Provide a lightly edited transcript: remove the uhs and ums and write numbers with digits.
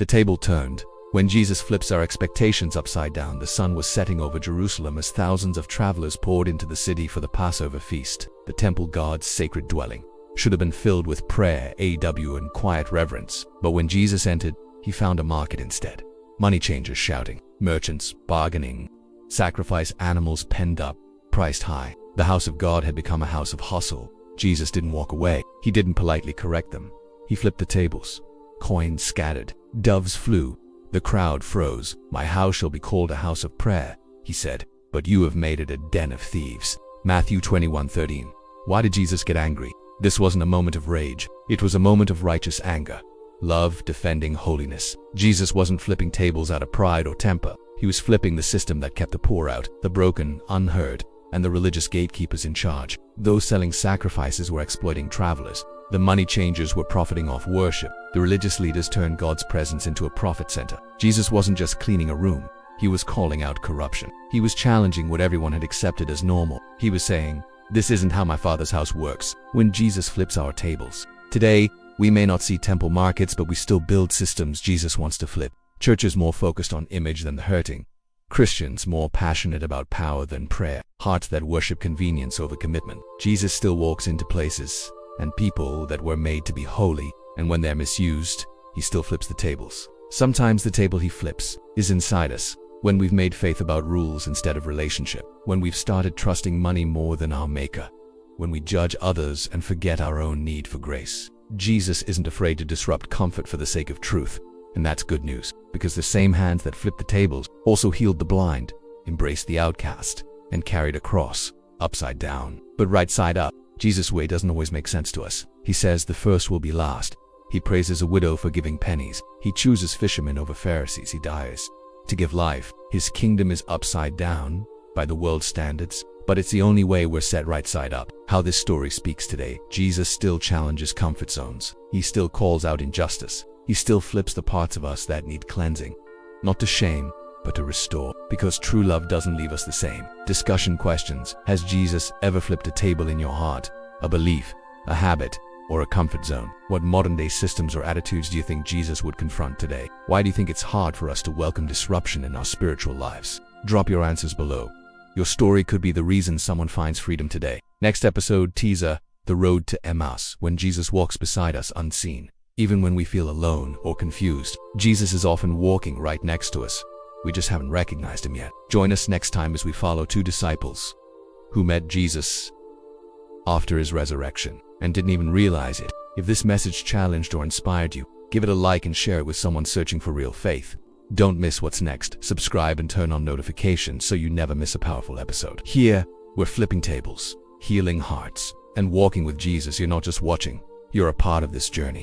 The table turned. When Jesus flips our expectations upside down, the sun was setting over Jerusalem as thousands of travelers poured into the city for the Passover feast. The temple god's sacred dwelling should have been filled with prayer, and quiet reverence. But when Jesus entered, he found a market instead. Money changers shouting, merchants bargaining, sacrifice animals penned up, priced high. The house of God had become a house of hustle. Jesus didn't walk away. He didn't politely correct them. He flipped the tables. Coins scattered. Doves flew. The crowd froze. "My house shall be called a house of prayer," he said, "but you have made it a den of thieves." Matthew 21:13. Why did Jesus get angry? This wasn't a moment of rage. It was a moment of righteous anger. Love defending holiness. Jesus wasn't flipping tables out of pride or temper. He was flipping the system that kept the poor out, the broken, unheard, and the religious gatekeepers in charge. Those selling sacrifices were exploiting travelers. The money changers were profiting off worship. The religious leaders turned God's presence into a profit center. Jesus wasn't just cleaning a room. He was calling out corruption. He was challenging what everyone had accepted as normal. He was saying, "This isn't how my Father's house works." When Jesus flips our tables. Today, we may not see temple markets, but we still build systems Jesus wants to flip. Churches more focused on image than the hurting. Christians more passionate about power than prayer. Hearts that worship convenience over commitment. Jesus still walks into places and people that were made to be holy, and when they're misused, he still flips the tables. Sometimes the table he flips is inside us, when we've made faith about rules instead of relationship, when we've started trusting money more than our maker, when we judge others and forget our own need for grace. Jesus isn't afraid to disrupt comfort for the sake of truth, and that's good news, because the same hands that flipped the tables also healed the blind, embraced the outcast, and carried a cross upside down, but right side up. Jesus' way doesn't always make sense to us. He says the first will be last. He praises a widow for giving pennies. He chooses fishermen over Pharisees. He dies to give life. His kingdom is upside down by the world's standards, but it's the only way we're set right side up. How this story speaks today. Jesus still challenges comfort zones. He still calls out injustice. He still flips the parts of us that need cleansing. Not to shame, but to restore. Because true love doesn't leave us the same. Discussion questions. Has Jesus ever flipped a table in your heart? A belief, a habit, or a comfort zone? What modern-day systems or attitudes do you think Jesus would confront today? Why do you think it's hard for us to welcome disruption in our spiritual lives? Drop your answers below. Your story could be the reason someone finds freedom today. Next episode, teaser, the road to Emmaus, when Jesus walks beside us unseen. Even when we feel alone or confused, Jesus is often walking right next to us. We just haven't recognized him yet. Join us next time as we follow two disciples who met Jesus after his resurrection and didn't even realize it. If this message challenged or inspired you, give it a like and share it with someone searching for real faith. Don't miss what's next. Subscribe and turn on notifications so you never miss a powerful episode. Here, we're flipping tables, healing hearts, and walking with Jesus. You're not just watching, you're a part of this journey.